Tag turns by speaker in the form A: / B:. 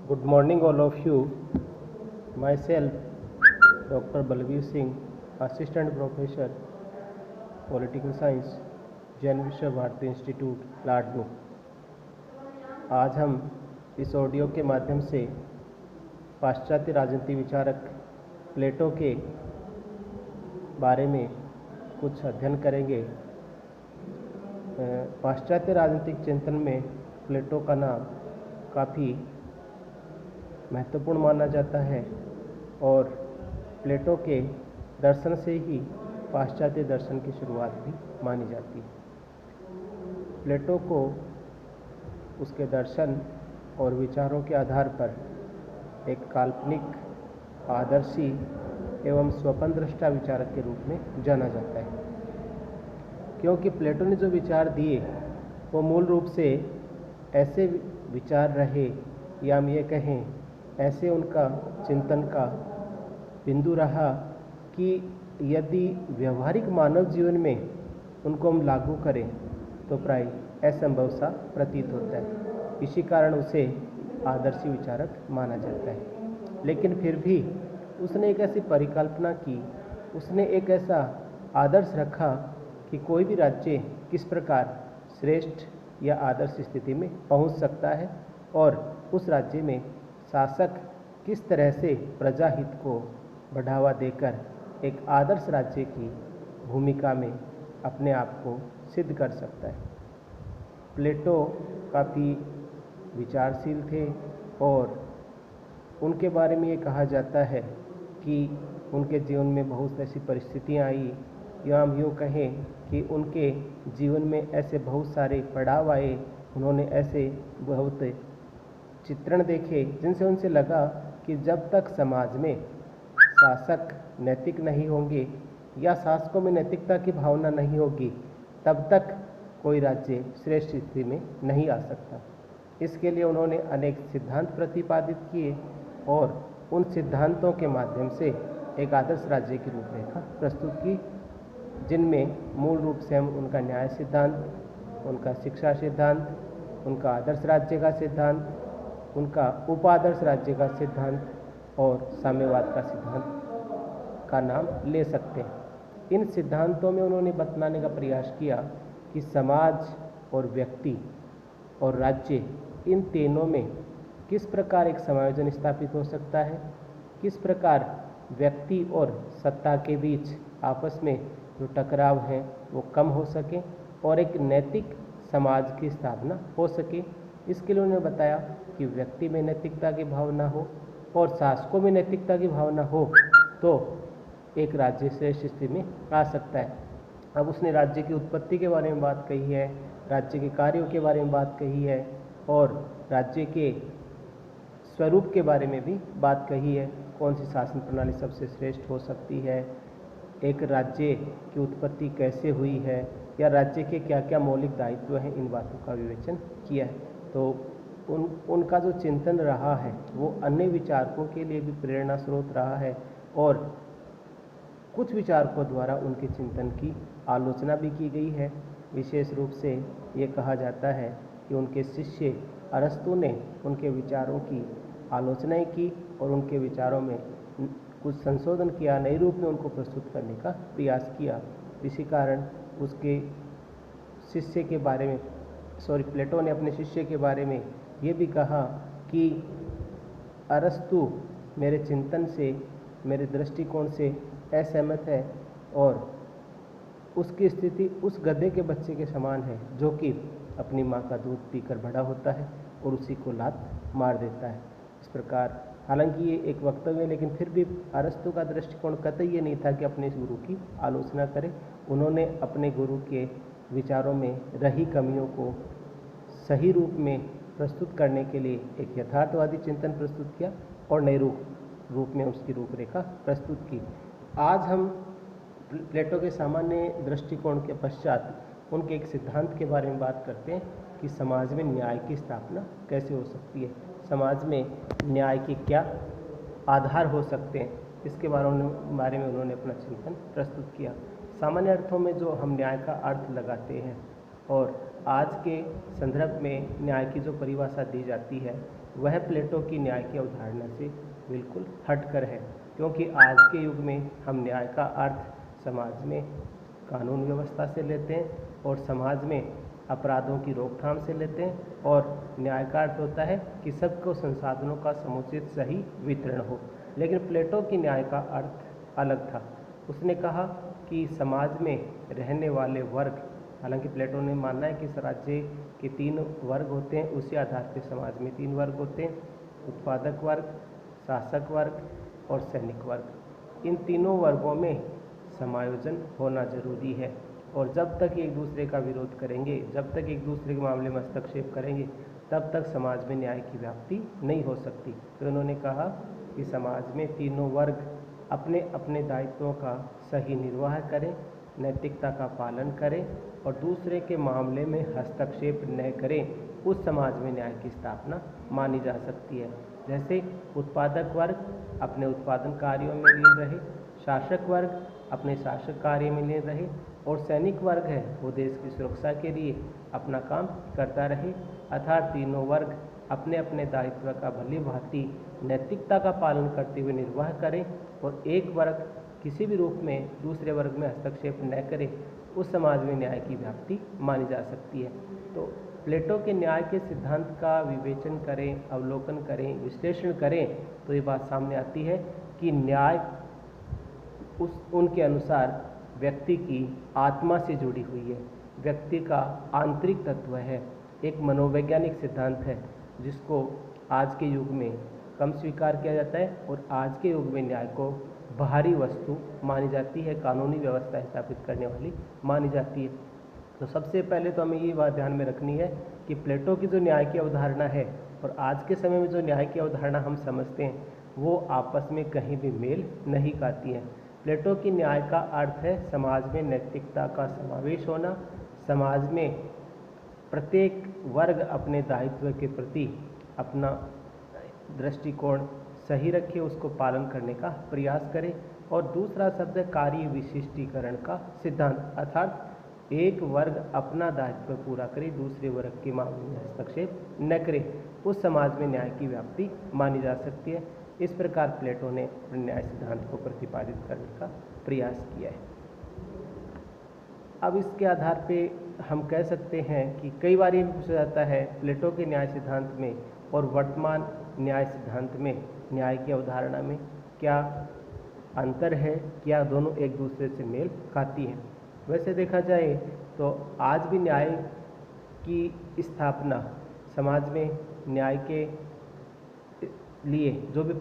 A: Good morning, all of you. Myself, Dr. Balbir Singh, Assistant Professor, Political Science, Jain विश्व Bharti institute, Ladnun. आज हम इस audio के माध्यम से पाश्चात्य राजनीति विचारक प्लेटो के बारे में कुछ अध्ययन करेंगे। पाश्चात्य राजनीतिक चिंतन में प्लेटो का नाम काफ़ी महत्वपूर्ण माना जाता है और प्लेटो के दर्शन से ही पाश्चात्य दर्शन की शुरुआत भी मानी जाती है। प्लेटो को उसके दर्शन और विचारों के आधार पर एक काल्पनिक, आदर्शी एवं स्वप्नदृष्टा विचारक के रूप में जाना जाता है, क्योंकि प्लेटो ने जो विचार दिए वो मूल रूप से ऐसे विचार रहे, या हम ये कहें ऐसे उनका चिंतन का बिंदु रहा कि यदि व्यवहारिक मानव जीवन में उनको हम लागू करें तो प्राय असंभव सा प्रतीत होता है। इसी कारण उसे आदर्शी विचारक माना जाता है। लेकिन फिर भी उसने एक ऐसी परिकल्पना की, उसने एक ऐसा आदर्श रखा कि कोई भी राज्य किस प्रकार श्रेष्ठ या आदर्श स्थिति में पहुंच सकता है और उस राज्य में शासक किस तरह से प्रजाहित को बढ़ावा देकर एक आदर्श राज्य की भूमिका में अपने आप को सिद्ध कर सकता है। प्लेटो काफ़ी विचारशील थे और उनके बारे में ये कहा जाता है कि उनके जीवन में बहुत ऐसी परिस्थितियाँ आई, या हम यूँ कहें कि उनके जीवन में ऐसे बहुत सारे पड़ाव आए, उन्होंने ऐसे बहुत चित्रण देखे जिनसे उनसे लगा कि जब तक समाज में शासक नैतिक नहीं होंगे या शासकों में नैतिकता की भावना नहीं होगी, तब तक कोई राज्य श्रेष्ठ स्थिति में नहीं आ सकता। इसके लिए उन्होंने अनेक सिद्धांत प्रतिपादित किए और उन सिद्धांतों के माध्यम से एक आदर्श राज्य की रूपरेखा प्रस्तुत की, जिनमें मूल रूप से हम उनका न्याय सिद्धांत, उनका शिक्षा सिद्धांत, उनका आदर्श राज्य का सिद्धांत, उनका उपादर्श राज्य का सिद्धांत और साम्यवाद का सिद्धांत का नाम ले सकते हैं। इन सिद्धांतों में उन्होंने बतलाने का प्रयास किया कि समाज और व्यक्ति और राज्य, इन तीनों में किस प्रकार एक समायोजन स्थापित हो सकता है, किस प्रकार व्यक्ति और सत्ता के बीच आपस में जो टकराव है वो कम हो सके और एक नैतिक समाज की स्थापना हो सके। इसके लिए उन्होंने बताया कि व्यक्ति में नैतिकता की भावना हो और शासकों में नैतिकता की भावना हो तो एक राज्य श्रेष्ठ स्थिति में आ सकता है। अब उसने राज्य की उत्पत्ति के बारे में बात कही है, राज्य के कार्यों के बारे में बात कही है और राज्य के स्वरूप के बारे में भी बात कही है। कौन सी शासन प्रणाली सबसे श्रेष्ठ हो सकती है, एक राज्य की उत्पत्ति कैसे हुई है, या राज्य के क्या क्या मौलिक दायित्व हैं, इन बातों का विवेचन किया है। तो उनका जो चिंतन रहा है वो अन्य विचारकों के लिए भी प्रेरणा स्रोत रहा है और कुछ विचारकों द्वारा उनके चिंतन की आलोचना भी की गई है। विशेष रूप से ये कहा जाता है कि उनके शिष्य अरस्तु ने उनके विचारों की आलोचनाएं की और उनके विचारों में कुछ संशोधन किया, नए रूप में उनको प्रस्तुत करने का प्रयास किया। इसी कारण उसके शिष्य के बारे में प्लेटो ने अपने शिष्य के बारे में ये भी कहा कि अरस्तु मेरे चिंतन से, मेरे दृष्टिकोण से असहमत है और उसकी स्थिति उस गधे के बच्चे के समान है जो कि अपनी माँ का दूध पीकर बड़ा होता है और उसी को लात मार देता है। इस प्रकार हालांकि ये एक वक्तव्य है, लेकिन फिर भी अरस्तु का दृष्टिकोण कतई ये नहीं था कि अपने इस गुरु की आलोचना करें। उन्होंने अपने गुरु के विचारों में रही कमियों को सही रूप में प्रस्तुत करने के लिए एक यथार्थवादी चिंतन प्रस्तुत किया और नए रूप में उसकी रूपरेखा प्रस्तुत की। आज हम प्लेटो के सामान्य दृष्टिकोण के पश्चात उनके एक सिद्धांत के बारे में बात करते हैं कि समाज में न्याय की स्थापना कैसे हो सकती है, समाज में न्याय के क्या आधार हो सकते हैं, इसके बारे में उन्होंने अपना चिंतन प्रस्तुत किया। सामान्य अर्थों में जो हम न्याय का अर्थ लगाते हैं और आज के संदर्भ में न्याय की जो परिभाषा दी जाती है वह प्लेटो की न्याय की अवधारणा से बिल्कुल हटकर है, क्योंकि आज के युग में हम न्याय का अर्थ समाज में कानून व्यवस्था से लेते हैं और समाज में अपराधों की रोकथाम से लेते हैं, और न्याय का अर्थ होता है कि सबको संसाधनों का समुचित सही वितरण हो। लेकिन प्लेटो की न्याय का अर्थ अलग था। उसने कहा कि समाज में रहने वाले वर्ग, हालांकि प्लेटो ने मानना है कि राज्य के 3 वर्ग होते हैं, उसी आधार पर समाज में 3 वर्ग होते हैं, उत्पादक वर्ग, शासक वर्ग और सैनिक वर्ग। इन तीनों वर्गों में समायोजन होना जरूरी है, और जब तक एक दूसरे का विरोध करेंगे, जब तक एक दूसरे के मामले में हस्तक्षेप करेंगे, तब तक समाज में न्याय की व्याप्ति नहीं हो सकती। तो उन्होंने कहा कि समाज में तीनों वर्ग अपने अपने दायित्वों का सही निर्वाह करें, नैतिकता का पालन करें और दूसरे के मामले में हस्तक्षेप न करें, उस समाज में न्याय की स्थापना मानी जा सकती है। जैसे उत्पादक वर्ग अपने उत्पादन कार्यों में लीन रहे, शासक वर्ग अपने शासक कार्य में लीन रहे और सैनिक वर्ग है वो देश की सुरक्षा के लिए अपना काम करता रहे। अर्थात तीनों वर्ग अपने अपने दायित्व का भली भांति नैतिकता का पालन करते हुए निर्वाह करें, और एक वर्ग किसी भी रूप में दूसरे वर्ग में हस्तक्षेप न करे, उस समाज में न्याय की व्याप्ति मानी जा सकती है। तो प्लेटो के न्याय के सिद्धांत का विवेचन करें, अवलोकन करें, विश्लेषण करें तो ये बात सामने आती है कि न्याय उनके अनुसार व्यक्ति की आत्मा से जुड़ी हुई है, व्यक्ति का आंतरिक तत्व है, एक मनोवैज्ञानिक सिद्धांत है जिसको आज के युग में कम स्वीकार किया जाता है, और आज के युग में न्याय को बाहरी वस्तु मानी जाती है, कानूनी व्यवस्था स्थापित करने वाली मानी जाती है। तो सबसे पहले तो हमें ये बात ध्यान में रखनी है कि प्लेटो की जो न्याय की अवधारणा है और आज के समय में जो न्याय की अवधारणा हम समझते हैं वो आपस में कहीं भी मेल नहीं खाती हैं। प्लेटो की न्याय का अर्थ है समाज में नैतिकता का समावेश होना, समाज में प्रत्येक वर्ग अपने दायित्व के प्रति अपना दृष्टिकोण सही रखे, उसको पालन करने का प्रयास करे। और दूसरा शब्द है कार्य विशिष्टीकरण का सिद्धांत, अर्थात एक वर्ग अपना दायित्व पूरा करे, दूसरे वर्ग के मामले में हस्तक्षेप न करे, उस समाज में न्याय की व्याप्ति मानी जा सकती है। इस प्रकार प्लेटो ने न्याय सिद्धांत को प्रतिपादित करने का प्रयास किया है। अब इसके आधार पे हम कह सकते हैं कि कई बार ये भी पूछा जाता है प्लेटो के न्याय सिद्धांत में और वर्तमान न्याय सिद्धांत में न्याय की अवधारणा में क्या अंतर है, क्या दोनों एक दूसरे से मेल खाती हैं। वैसे देखा जाए तो आज भी न्याय की स्थापना समाज में न्याय के लिए जो भी